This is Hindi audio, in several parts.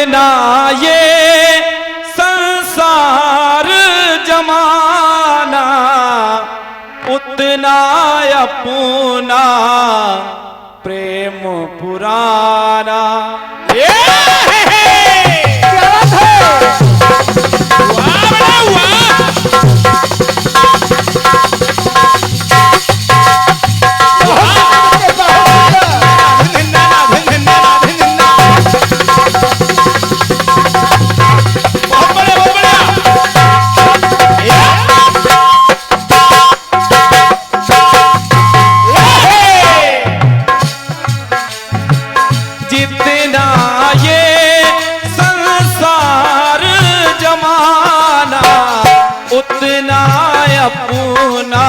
जितना ये संसार जमाना उतना अपना प्रेम पुराना। उतना अपना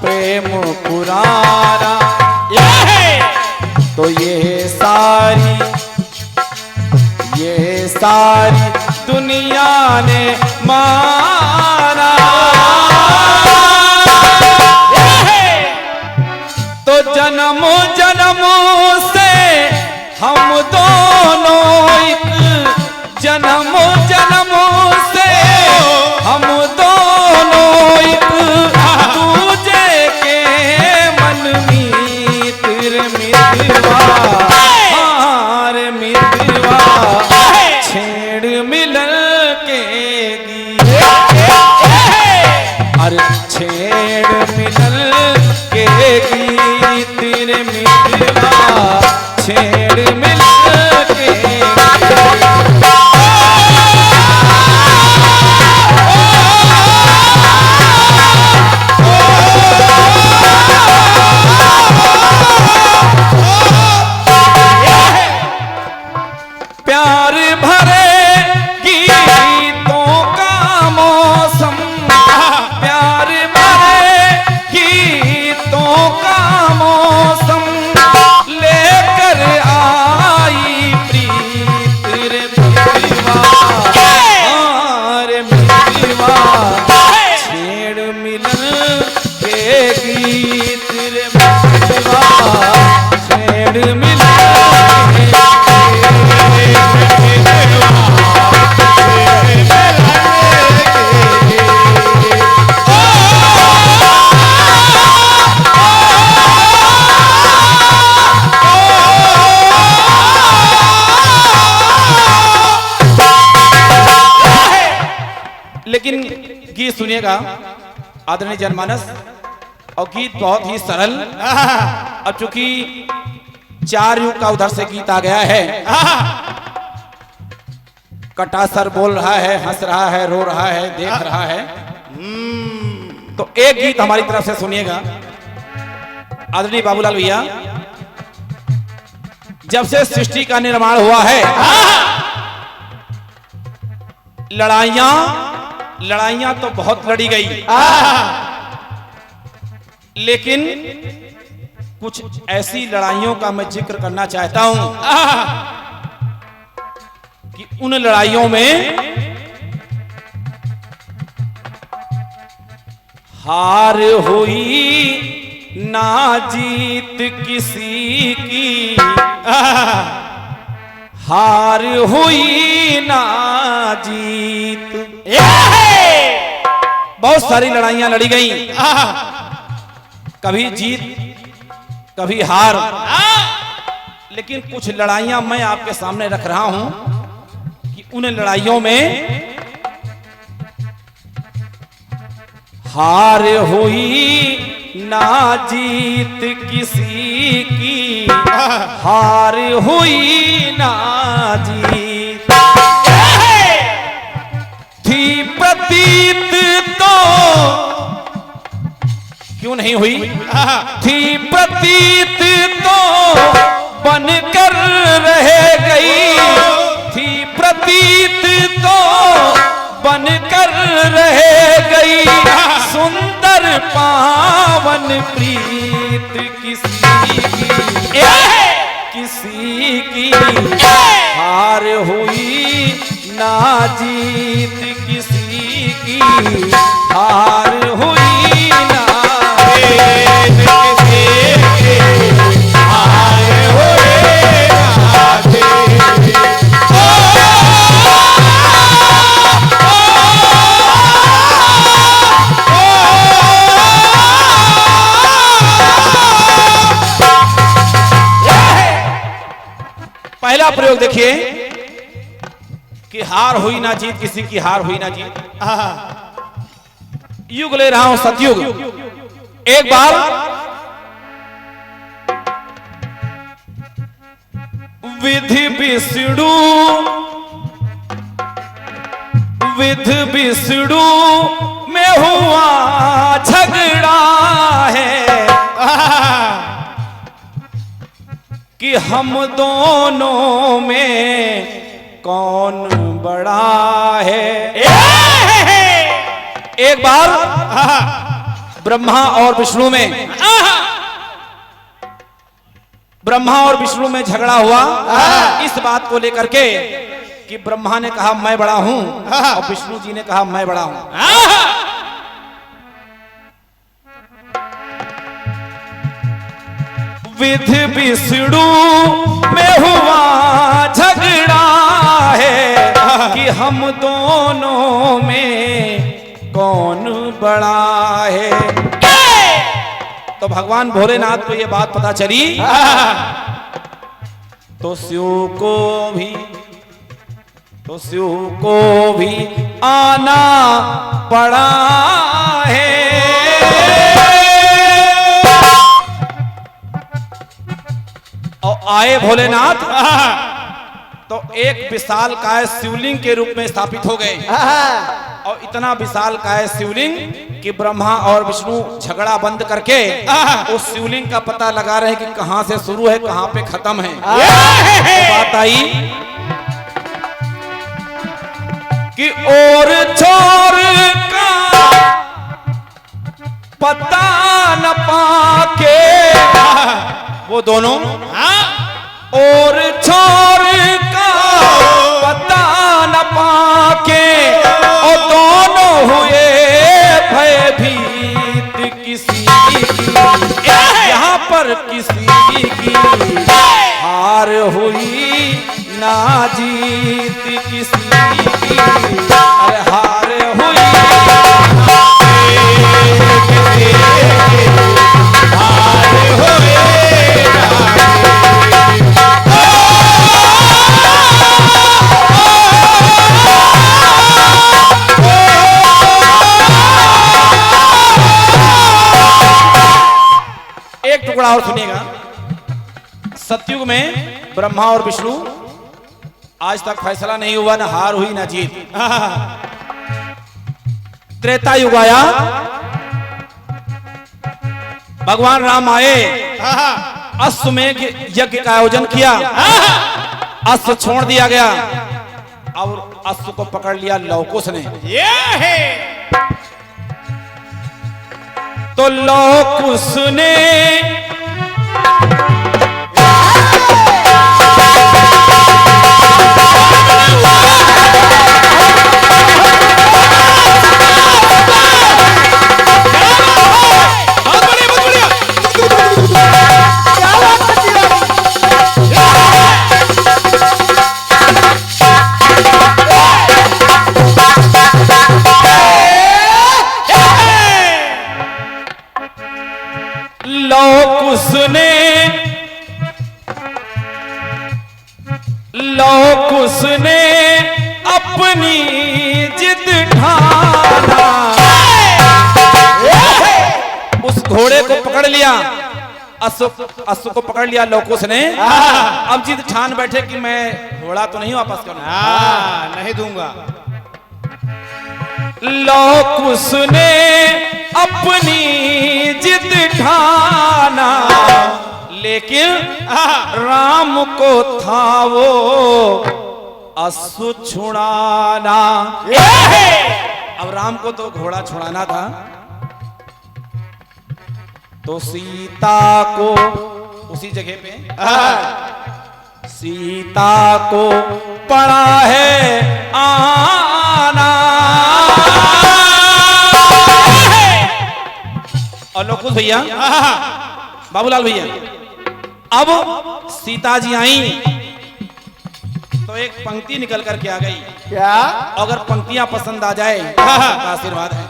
प्रेम पुराना। तो ये सारी दुनिया ने माना। तो जन्मों जन्मों से हम दोनों एक, जन्मों जन्मों से हम दोनों एक दूजे के मन मीत मितवा, हार मितवा छेड़ मिलन के गीत, अरे छेड़ मिलन के गीत मितवा छेड़ मिलन के प्यार भरे गीतों का मौसम, प्यार भरे गीतों का मौसम लेकर आई प्रीत रे मितवा, रे मितवा छेड़ मिलन के गीत रे मितवा छेड़ मिलन। लेकिन गीत सुनिएगा आदरणीय जनमानस, और गीत बहुत ही सरल। अब चूंकि 4 युग का उधर से गीत आ गया है, कटासर बोल रहा है, हंस रहा है, रो रहा है, देख रहा है, तो एक गीत हमारी तरफ से सुनिएगा। आदरणीय बाबूलाल भैया, जब से सृष्टि का निर्माण हुआ है लड़ाइयां तो बहुत लड़ी गई, लेकिन कुछ ऐसी लड़ाइयों का मैं जिक्र करना चाहता हूं कि उन लड़ाइयों में हार हुई ना जीत किसी की, हार हुई ना जीत। बहुत सारी लड़ाइयां लड़ी गई, कभी जीत कभी हार, लेकिन कुछ लड़ाइयां मैं आपके सामने रख रहा हूं कि उन लड़ाइयों में हार हुई ना जीत किसी की, हार हुई ना जीत। थी प्रतीत तो क्यों नहीं हुई, थी प्रतीत तो बनकर रह गई, थी प्रतीत तो बनकर रह गई, सुंदर पावन प्रीत किसी की हार हुई ना जीत किसी की, हार हुई ना हार हुई ना लोग देखिए कि हार हुई ना जीत, किसी की हार हुई ना जीत। युग ले रहा हूं, सतयुग। एक बार विधि विष्णु में हुआ झगड़ा है कि हम दोनों में कौन बड़ा है। एक बार ब्रह्मा और विष्णु में झगड़ा हुआ इस बात को लेकर के कि ब्रह्मा ने कहा मैं बड़ा हूं और विष्णु जी ने कहा मैं बड़ा हूं। विधि विष्णु में हुआ झगड़ा है कि हम दोनों में कौन बड़ा है। तो भगवान भोलेनाथ को ये बात पता चली तो शिव को भी आना पड़ा है। और आए भोलेनाथ तो एक विशाल काय शिवलिंग के रूप में स्थापित हो गए। और इतना विशाल काय शिवलिंग कि ब्रह्मा और विष्णु झगड़ा बंद करके उस शिवलिंग का पता लगा रहे हैं कि कहां से शुरू है कहां पे खत्म है। तो बात आई कि और छोर का पता न पाके वो दोनों और छोर का पता न पाके और दोनों हुए भयभीत किसी की। यहाँ पर किसी की हार हुई ना जीत किसी की। अरे हार हुई एक टुकड़ा और सुनिएगा। सतयुग में ब्रह्मा और विष्णु आज तक फैसला नहीं हुआ, ना हार हुई ना जीत। त्रेता युग आया, भगवान राम आए, अश्वमेध यज्ञ का आयोजन किया, अश्व छोड़ दिया गया और अश्व को पकड़ लिया लवकुश ने। तो लवकुश ने लवकुश ने अपनी जिद ठाना, उस घोड़े को पकड़ लिया, अश्व को पकड़ लिया लवकुश ने। अब जिद ठान बैठे कि मैं घोड़ा तो नहीं वापस करूंगा, नहीं दूंगा। लवकुश ने अपनी जिद ठाना, लेकिन राम को था वो अश्व छुड़ाना। अब राम को तो घोड़ा छुड़ाना था, तो सीता को उसी जगह पे सीता को पड़ा है आना। और लवकुश भैया, बाबूलाल भैया, अब सीता जी आई तो एक पंक्ति निकल करके आ गई। क्या? अगर पंक्तियां पसंद आ जाए तो आशीर्वाद है।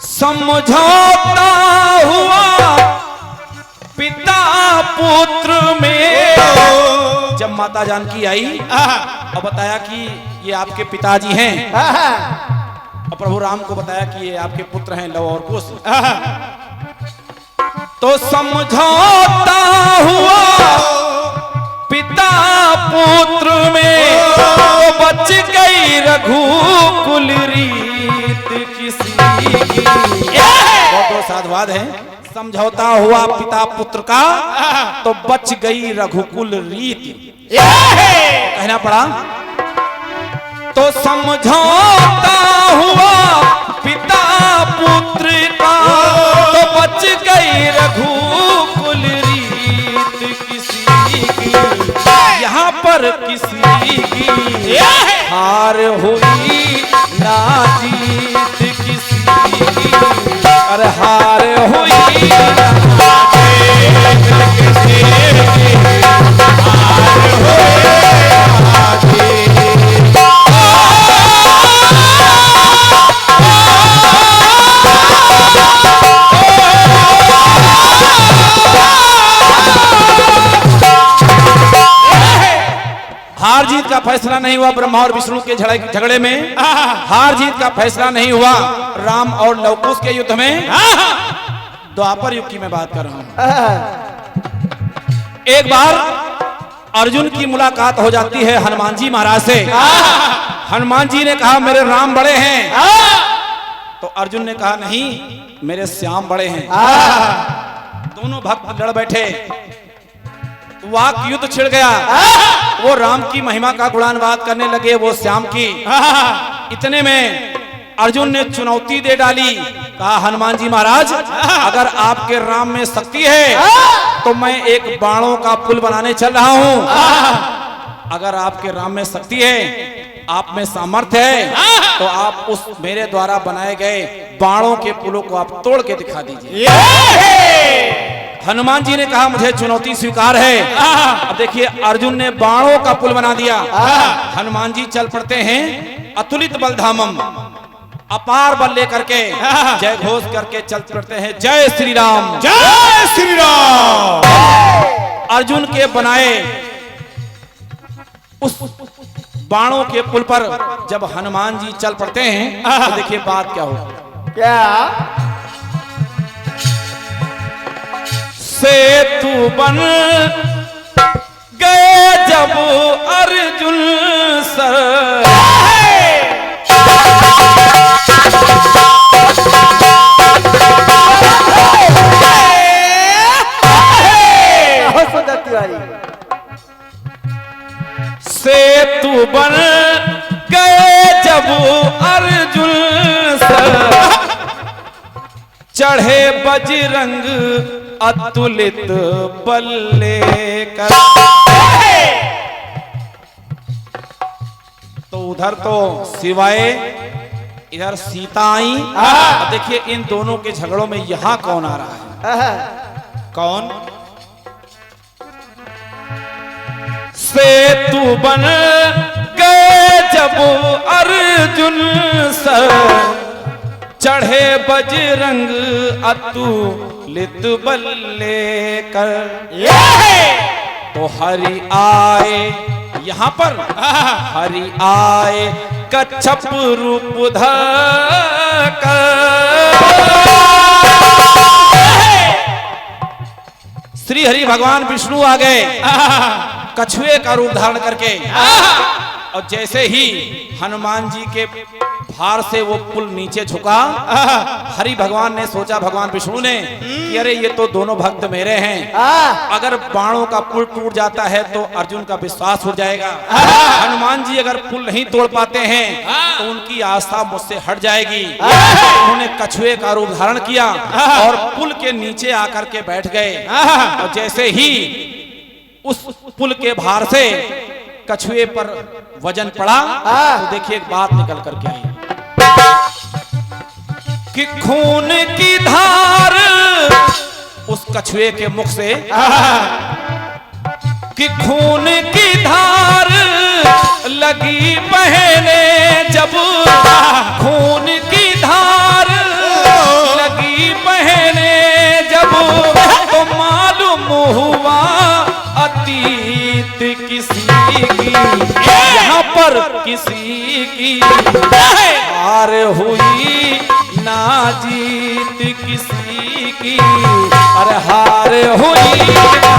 समझौता हुआ पिता पुत्र में, जब माता जानकी आई और बताया कि ये आपके पिताजी हैं, और प्रभु राम को बताया कि ये आपके पुत्र हैं लव और कुश, तो समझौता हुआ पिता पुत्र में, तो बच गई रघुकुल रीत किसी की। बहुत साधुवाद है। समझौता हुआ पिता पुत्र का, तो बच गई रघुकुल रीति। कहना पड़ा तो समझौता हुआ पिता पुत्र का, तो बच गई रघुकुल रीत किसी की। यहाँ पर किसी की हार हुई ना जीत किसी की, अरे हार हुई ना जीत किसी की, हार हुई ना जीत। हार जीत का फैसला नहीं हुआ ब्रह्मा और विष्णु के झगड़े में, हार जीत का फैसला नहीं हुआ राम और लवकुश के युद्ध में। द्वापर युग की मैं बात कर रहा हूं। एक बार अर्जुन की मुलाकात हो जाती है हनुमान जी महाराज से। हनुमान जी ने कहा मेरे राम बड़े हैं, तो अर्जुन ने कहा नहीं मेरे श्याम बड़े हैं। दोनों भक्त लड़ बैठे, वाक युद्ध छिड़ गया। वो राम की महिमा का गुणानुवाद करने लगे, वो श्याम की। इतने में अर्जुन ने चुनौती दे डाली, कहा हनुमान जी महाराज अगर आपके राम में शक्ति है तो मैं एक बाणों का पुल बनाने चल रहा हूं। अगर आपके राम में शक्ति है, आप में सामर्थ्य है, तो आप उस मेरे द्वारा बनाए गए बाणों के पुलों को आप तोड़ के दिखा दीजिए। हनुमान जी ने कहा मुझे चुनौती स्वीकार है। अब देखिए अर्जुन ने बाणों का पुल बना दिया। हनुमान जी चल पड़ते हैं अतुलित बलधामम, अपार बल लेकर के जय घोष करके चल पड़ते हैं जय श्री राम जय श्री राम। अर्जुन के बनाए उस बाणों के पुल पर जब हनुमान जी चल पड़ते हैं तो देखिए बात क्या हो। क्या सेतु बन गए जब अर्जुन सर, सुंदर तिवारी। सेतु बन गए जब अर्जुन सर, चढ़े बजरंग अतुलित बल लेकर। तो उधर तो सिवाय इधर सीता आई। देखिए इन दोनों के झगड़ों में यहां कौन आ रहा है? कौन? सेतु बन गए जब अर्जुन सर, चढ़े बजरंग अतुलित बल लेकर। तो हरि आए यहां पर, हरि आए कच्छप रूप धर। श्री हरि भगवान विष्णु आ गए कछुए का रूप धारण करके। और जैसे ही हनुमान जी के भार से वो पुल नीचे झुका, हरि भगवान ने सोचा, भगवान विष्णु ने, कि अरे ये तो दोनों भक्त मेरे हैं, अगर बाणों का पुल टूट जाता है तो अर्जुन का विश्वास उठ जाएगा। हनुमान जी अगर पुल नहीं तोड़ पाते हैं तो उनकी आस्था मुझसे हट जाएगी। उन्होंने कछुए का रूप धारण किया और पुल के नीचे आकर के बैठ गए। और जैसे ही उस पुल के भार से कछुए पर वजन पड़ा तो देखिए एक बात निकल करके आई कि खून की धार उस कछुए के मुख से, कि खून की धार लगी बहने जब, खून की धार लगी बहने जब, तो मालूम हुआ अतीत किस किसी की, यहाँ पर किसी की हार हुई ना जीत किसी की, अरे हार हुई ना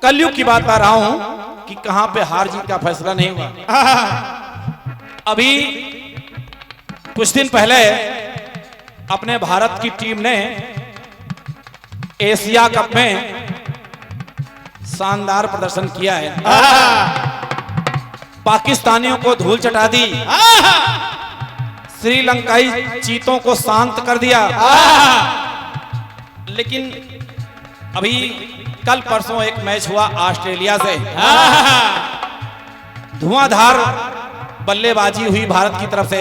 कलयुग की बात कर रहा हूं कि कहां पे हार जीत का फैसला नहीं हुआ। अभी कुछ दिन पहले अपने भारत की टीम ने एशिया कप में शानदार प्रदर्शन किया है, पाकिस्तानियों को धूल चटा दी, श्रीलंकाई चीतों को शांत कर दिया। लेकिन अभी कल परसों एक मैच हुआ ऑस्ट्रेलिया से, धुआंधार बल्लेबाजी हुई भारत की तरफ से,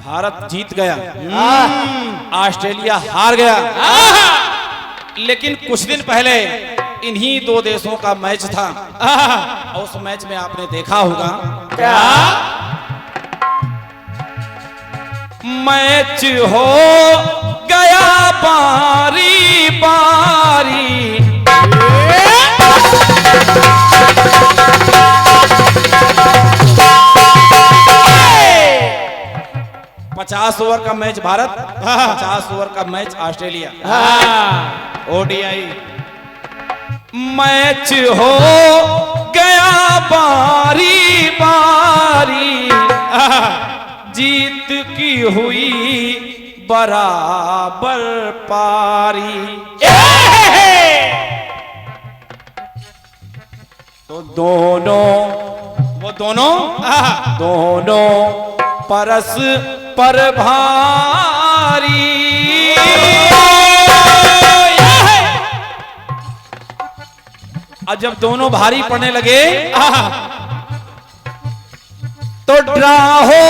भारत जीत गया, ऑस्ट्रेलिया हार गया। लेकिन कुछ दिन पहले इन्हीं दो देशों का मैच था, और उस मैच में आपने देखा होगा क्या मैच हो गया बारी बारी, 50 ओवर का मैच भारत, 50 ओवर का मैच ऑस्ट्रेलिया, ओडीआई मैच हो गया बारी बारी, जीत की हुई बराबर पारी। तो दोनों परस पर भारी, और जब दोनों भारी पड़ने लगे तो ड्रा हो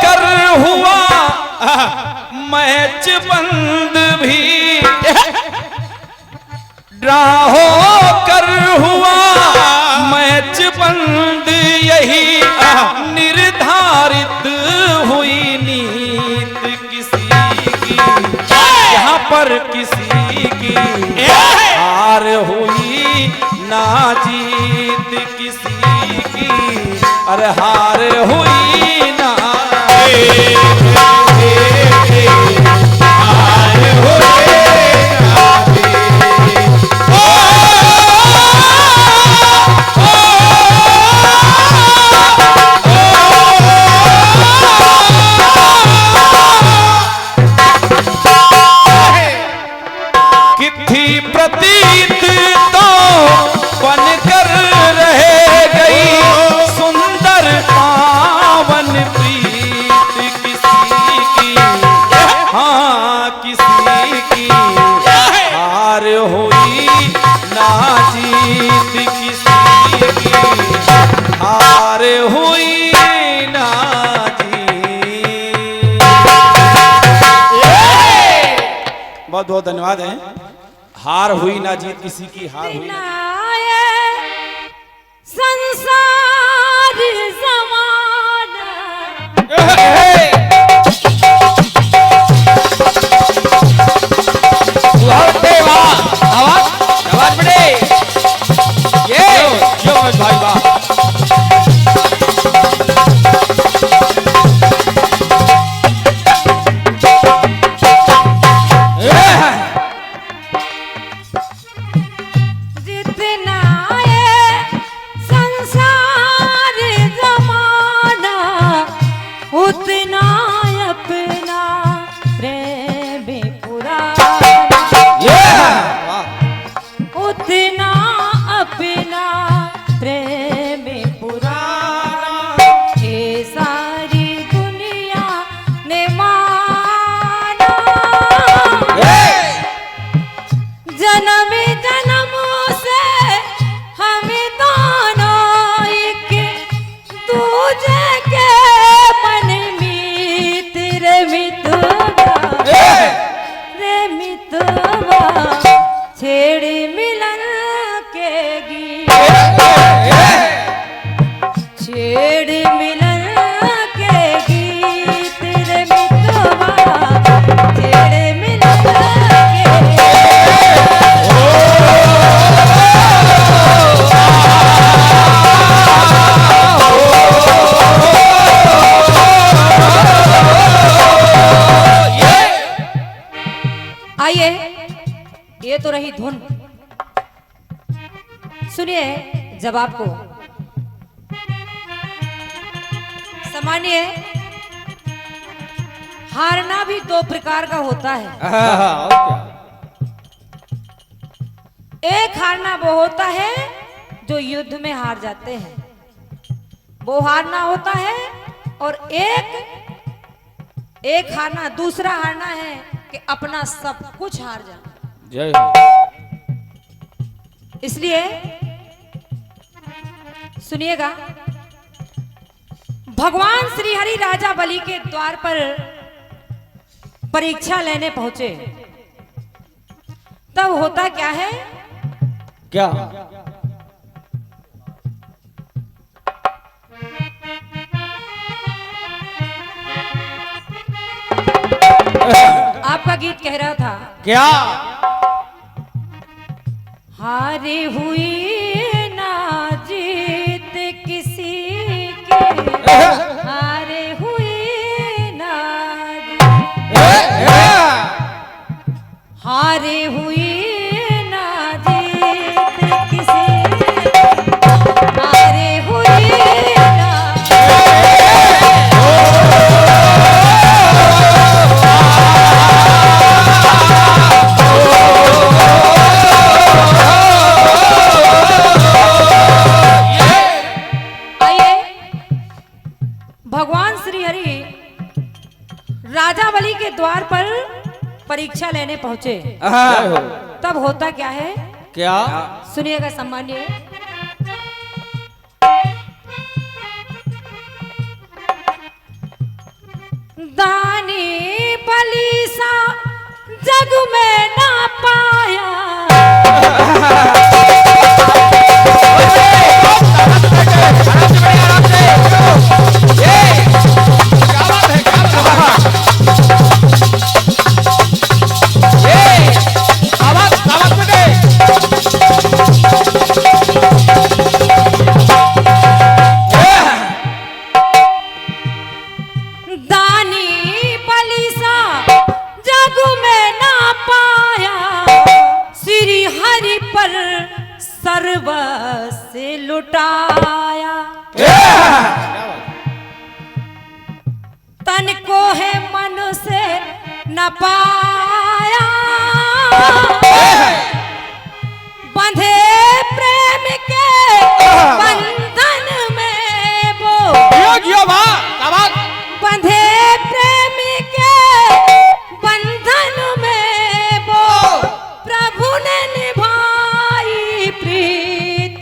कर हुआ मैच बंद भी, ड्रा हो कर हुआ मैच बंद, यही निर्धारित हुई नीत किसी की, यहाँ पर किसी की हार हुई ना जीत किसी की, अरे हार हुई ना बहुत बहुत धन्यवाद है। हार हुई ना जीत किसी की, हार हुई संसार ज़माना। आवाज बढ़े, ये भाई वाह। जितना ये संसार आइए, ये तो रही धुन। सुनिए जवाब को। सामान्य हारना भी दो प्रकार का होता है। और क्या? एक हारना वो होता है जो युद्ध में हार जाते हैं, वो हारना होता है। और एक हारना, दूसरा हारना है कि अपना सब कुछ हार जाना। जय हो। इसलिए सुनिएगा, भगवान श्री हरि राजा बलि के द्वार पर परीक्षा लेने पहुंचे। तब होता क्या है, क्या? आपका गीत कह रहा था, क्या? हारी हुई ना जीत किसी की, हारे हुई ना हारे हुई ना जीत किसी की, हारे हुई ना। भगवान श्री हरि राजा बलि के द्वार पर परीक्षा लेने पहुंचे। जय हो। तब होता क्या है, क्या? सुनिएगा सम्मान्य। दानी बलि सा जग में ना पाया, दानी बलि सा जग में ना पाया, श्री हरि पर सर्वस्व लुटाया। तन को है मन से न पाया, बंधे प्रेम के बंधन में वो, बंधे प्रेम के बंधन में वो, प्रभु ने निभाई प्रीत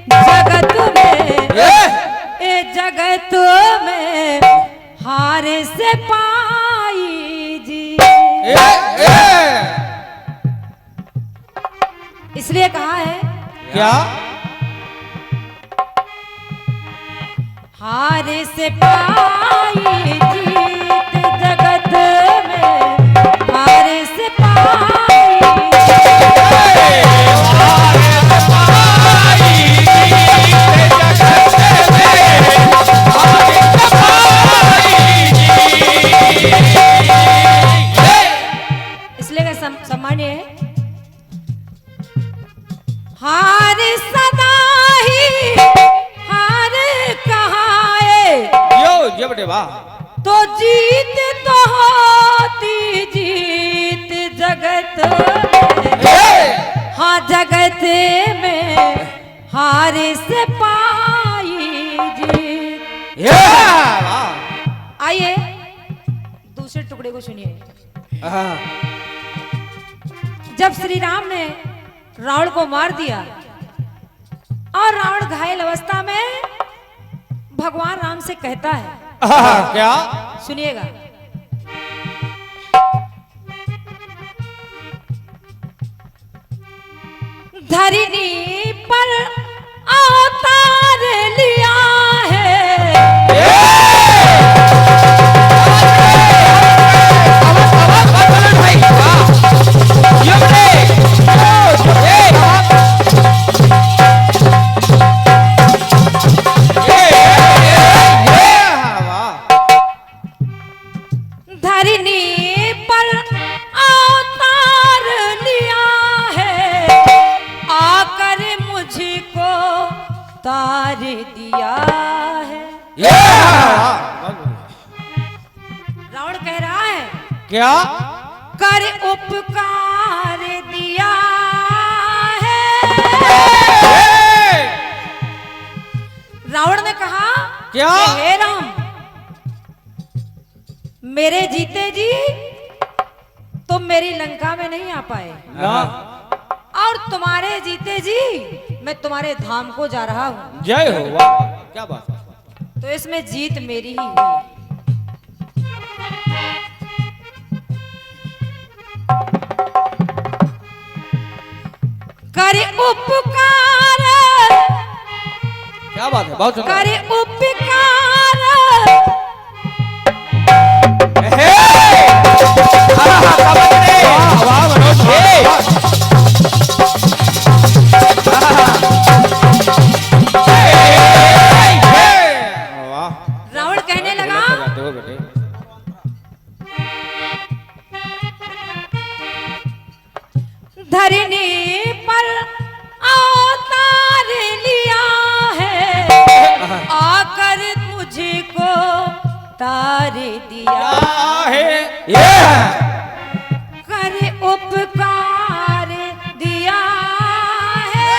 जगत में, ए जगत में हार से पाई जी। इसलिए कहा है, क्या? हार से पाई जीत जगत में, हार से पाई। इसलिए का सम्मान्य है, हार सदा ही हार कहाए, यो बेटे वाह। तो जीत तो होती जीत जगत में, हाँ जगत में हार से पाई जीत। आइए दूसरे टुकड़े को सुनिए। जब श्री राम ने रावण को मार दिया और रावण घायल अवस्था में भगवान राम से कहता है, क्या? सुनिएगा, धरनी पर अवतार लिया है, धरनी पर अवतार दिया है। रावण कह रहा है क्या? कर उपकार दिया है। रावण ने कहा क्या? कि हे राम, मेरे जीते जी तुम मेरी लंका में नहीं आ पाए, ना। और तुम्हारे जीते जी मैं तुम्हारे धाम को जा रहा हूं, जय हो। वाह, क्या बात है। तो इसमें जीत मेरी ही हुई। करे उपकार, क्या बात है, बहुत सुंदर। करे उपकार, वाह मनोज वाह, रावण कहने लगा जाते हो बेटे। धरनी पर अवतार लिया है, आकर मुझको तार दिया है। कर उपकार दिया है।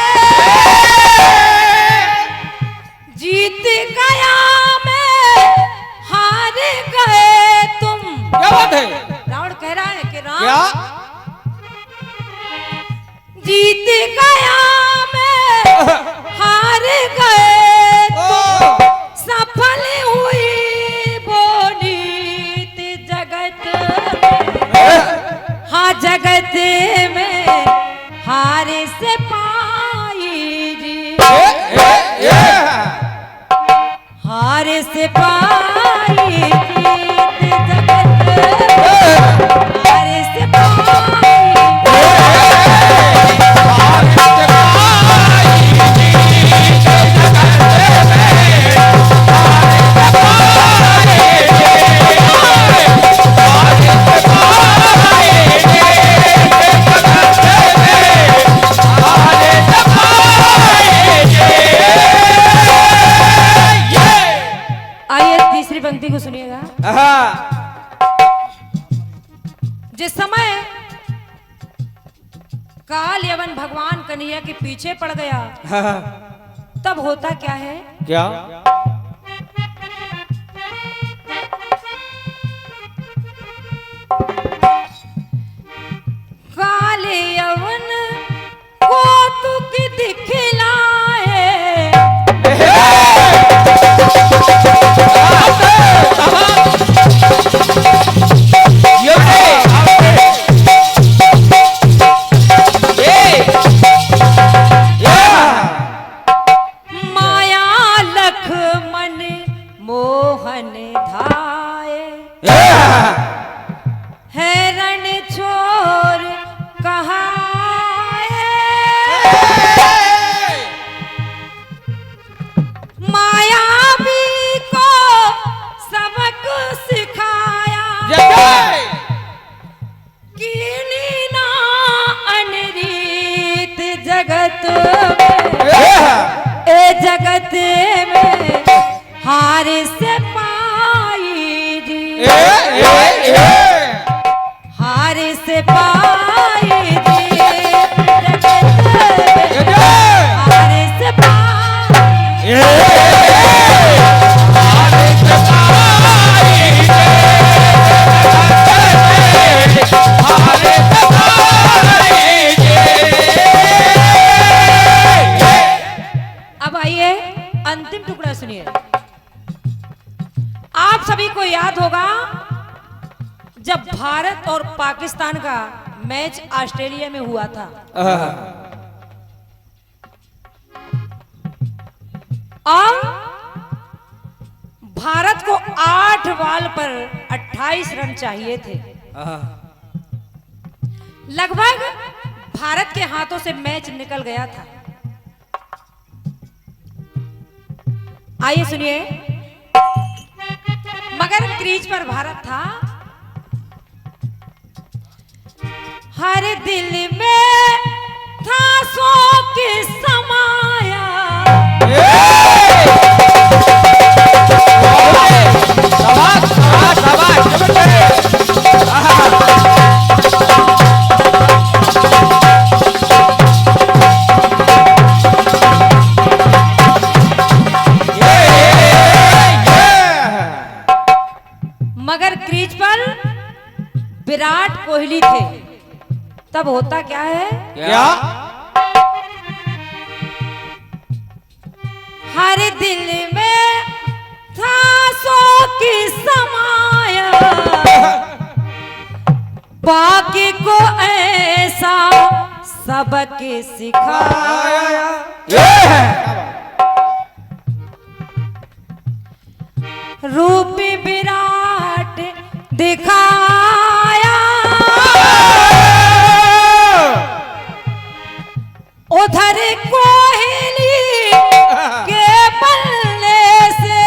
जीत गया मैं, हार गए तुम। क्या बात है? रावण कह रहा है कि राम, क्या? जीत गया मैं, हार गए तुम। सफल हुई वो नीत जगत में, हाँ जगत में हार से पाई जी, हार से पाई जीत जगत में, हार से पाई। आइए तीसरी पंक्ति को सुनिएगा। जिस समय काल यवन भगवान कन्हैया के पीछे पड़ गया, तब होता क्या है? क्या? काल यवन कौतुक दिखलाए, माया लखमन मोहन धाये, हैरण छोर कहाए। मायावी को सबक सिखाया, कीनी ना अनरीत जगत में, ए जगत में हार से पाई जी, हार से पाई जी, जगत में हार से पाई। अब आइए अंतिम टुकड़ा सुनिए। आप सभी को याद होगा जब भारत और पाकिस्तान का मैच ऑस्ट्रेलिया में हुआ था, और भारत को 8 बॉल पर 28 रन चाहिए थे। लगभग भारत के हाथों से मैच निकल गया था। आइए सुनिए। मगर क्रीज पर भारत था। हर दिल में था शौक समाया, कोयली थे। तब होता क्या है, क्या? हर दिल में था सो की समाया, बाकी को ऐसा सबक सिखाया। रूप विराट दिखाया, उधर कोयली के पल्ले से,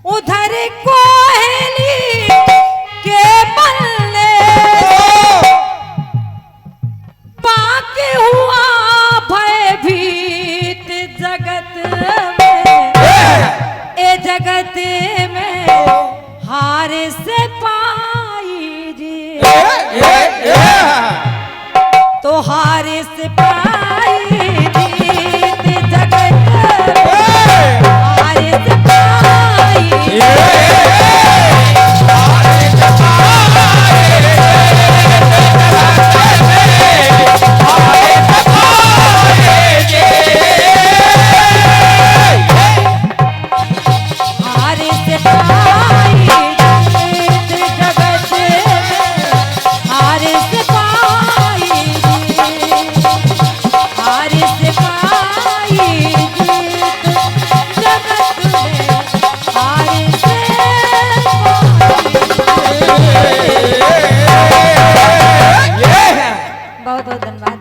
उधर कोयली के पल्ले बाकी हुआ भयभीत जगत में, ए जगत में हार से पाई जी, तो हार से पाई जीत जगत में, हार से पाई हार से पाई जीत जगत में, हार से पाई जीत, हार से पाई जीत जगत में, हार से पाई। बहुत बहुत धन्यवाद।